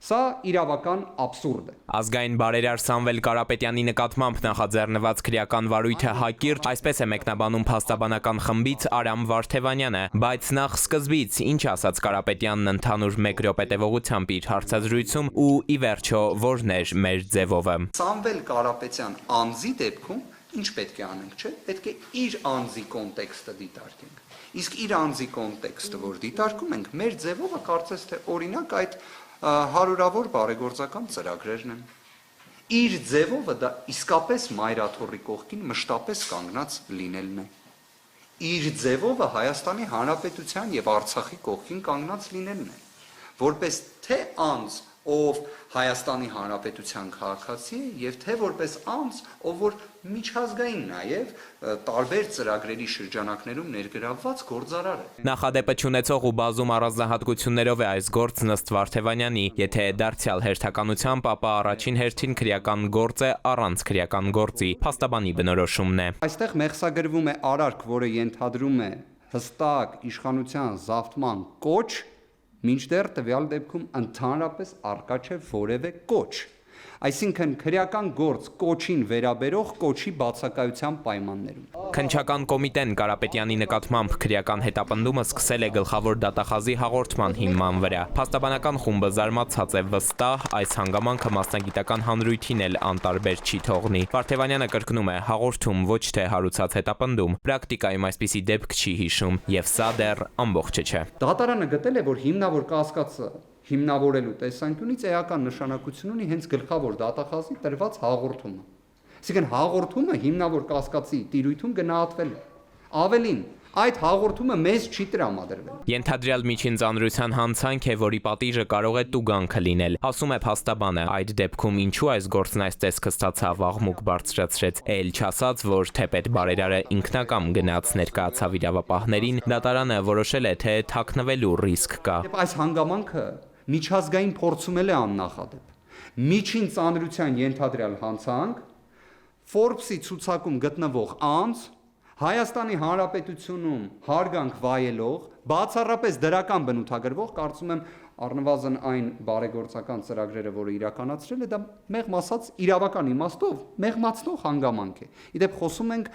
Սա իրավական աբսուրդ է։ Ազգային բարերար Սամվել Կարապետյանի նկատմամբ նախաձեռնված քրեական վարույթը հակիրճ, այսպես է մեկնաբանում փաստաբանական խմբից Արամ Վարդևանյանը, բայց նախ սկզբից ինչ ասաց Կարապետյանն ընդհանուր 1 րոպե տևողությամբ իր հարցազրույցում ու ի վերջո որն էր մեր ձևովը։ Սամվել Կարապետյան անձի դեպքում ինչ պետք է անենք, չէ՞։ Պետք է իր անձի կոնտեքստը դիտարկենք։ Իսկ իր անձի կոնտեքստը, որ դիտարկում ենք, մեր ձևովը կարծես թե օրինակ այդ հարյուրավոր բարեգործական ծրագրերն են։ Իր ձևովը դա իսկապես մայրաթոռի կողքին մշտապես կանգնած լինելն է։ Իր ձևովը Հայաստանի Հանրապետության եւ Արցախի կողքին կանգնած լինելն է։ Որպես թե անձ, ով Հայաստանի Հանրապետության քաղաքացի է եւ թե որպես անձ, ով որ միջազգային նաեւ տարբեր ծրագրերի շրջանակներում ներգրավված գործարար է։ Նախադեպը չունեցող ու բազում առանձնահատկություններով է այս գործն ըստ Վարդևանյանի, եթե դարձյալ հերթականությամբ, ապա առաջին հերթին քրեական գործ է առանց քրեական գործի, փաստաբանի բնորոշումն է։ Այստեղ մեղսագրվում է արարք, որը ենթադրում է հստակ իշխանության զավթման կոչ, մինչդեռ տվյալ դեպքում ընդհանրապես առկա չէ որևէ կոչ։ Այսինքն քրեական գործ կոչին վերաբերող կոչի բացակայության պայմաններում։ Քննչական կոմիտեն Կարապետյանի նկատմամբ քրեական հետապնդումը սկսել է գլխավոր դատախազի հաղորդման հիման վրա։ Փաստաբանական խումբը զարմացած է, վստահ այս հանգամանքը մասնագիտական հանրույթին էլ անտարբեր չի թողնի։ Վարդևանյանը կրկնում է, հաղորդում ոչ թե հարուցած հետապնդում, պրակտիկայում այսպիսի դեպք չի հիշում, եւ սա դեռ ամբողջը չէ։ Դատարանը գտել է, որ հիմնավոր կասկածը հիմնավորելու տեսանկյունից էական նշանակություն ունի հենց գլխավոր դատախազի տրված հաղորդումը։ Այսինքն հաղորդումը հիմնավոր կասկածի տիրույթում գնահատվել է։ Ավելին, այդ հաղորդումը մեզ չի տրամադրվել։ Ենթադրյալ միջին ծանրության հանցանք է, որի պատիժը կարող է տուգանքը լինել։ Ասում է փաստաբանը, այդ դեպքում ինչու այս գործն այս տեսքը ստացավ, աղմուկ բարձրացրեց, էլ չասած, որ թեպետ բարերարը ինքնակամ գնաց ներկայացավ իրավապահներին, դատարանը որոշել է, թե թաքնվելու ռիսկ կա։ Այս հանգամանքը միջազգային փորձում է աննախադեպ։ Միջին ծանրության ենթադրյալ հանցանք, Forbes-ի ցուցակում գտնվող անձ, Հայաստանի Հանրապետությունում հարգանք վայելող, բացառապես դրական բնութագրվող, կարծում եմ առնվազն այն բարեգործական ծրագրերը, որը իրականացրել է, դա մեղմ ասած իրավական իմաստով մեղմացնող հանգամանք է։ Իդեպ խոսում ենք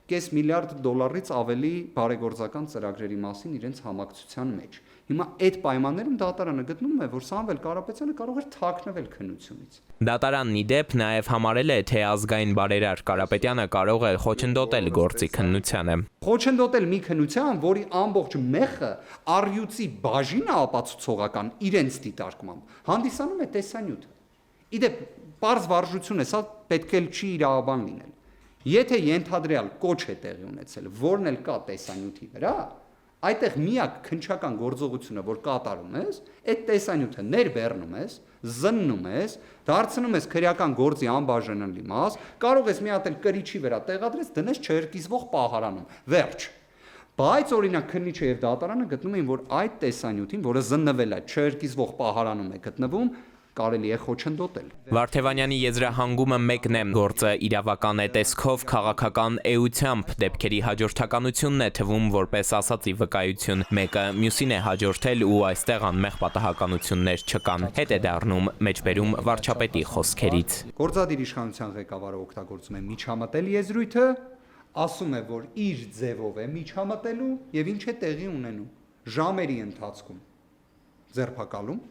կես միլիարդ դոլարից ավելի բարեգործական ծրագրերի մասին իրենց համակցության մեջ։ Հիմա այդ պայմաններում դատարանը գտնում է, որ Սամվել Կարապետյանը կարող էր թաքնվել քննությունից։ Դատարանն ի դեպ նաև համարել է, թե ազգային բարերար Կարապետյանը կարող է խոչընդոտել գործի քննությանը։ Խոչընդոտել մի քննության, որի ամբողջ մեխը առյուծի բաժինը ապացուցողական իրենց դիտարկմամբ հանդիսանում է տեսանյութը։ Իդեպ պարզ վարժություն է, սա պետք է չի իրավաբան լինել։ Եթե ենթադրյալ կոչ է տեղի ունեցել, որն էլ կա տեսանյութի վրա, այդտեղ միակ քննչական գործողությունը, որ կատարում ես, այդ տեսանյութը ներբեռնում ես, զննում ես, դարձնում ես քրեական գործի անբաժանելի մաս, կարող ես մի հատ էլ կրիչի վրա տեղադրես, դնես չերկիզվող պահարանում։ Վերջ։ Բայց օրինակ քննիչը եւ դատարանը գտնում էին, որ այդ տեսանյութին, որը զննվել է, չերկիզվող պահարանում է գտնվում, կարելի է խոչընդոտել։ Վարդևանյանի եզրահանգումը մեկն է, գործը իրավական է տեսքով, քաղաքական էությամբ, դեպքերի հաջորդականությունն է թվում որպես ասացի վկայություն, մեկը մյուսին է հաջորդել ու այստեղ անմեղ պատահականություններ չկան, հետ է դառնում մեջբերում վարչապետի խոսքերից։ Գործադիր իշխանության ղեկավարը օգտագործում է միջամտել եզրույթը, ասում է, որ իր ձևով է միջամտելու եւ ինչ է տեղի ունենում ժամերի ընթացքում ձերբակալում,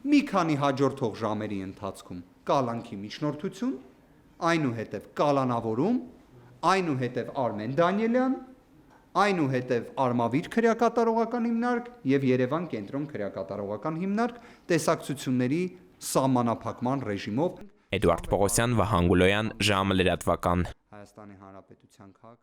մի քանի հաջորդող ժամերի ընթացքում կալանքի միջնորդություն, այնուհետև կալանավորում, այնուհետև Արմեն Դանիելյան, այնուհետև Արմավիր քրեակատարողական հիմնարկ եւ Երևան կենտրոն քրեակատարողական հիմնարկ տեսակցությունների սահմանափակման ռեժիմով։ Էդուարդ Պողոսյան, Վահան Գուլոյան, ժամը լրատվական։ Հայաստանի Հանրապետության քաղաք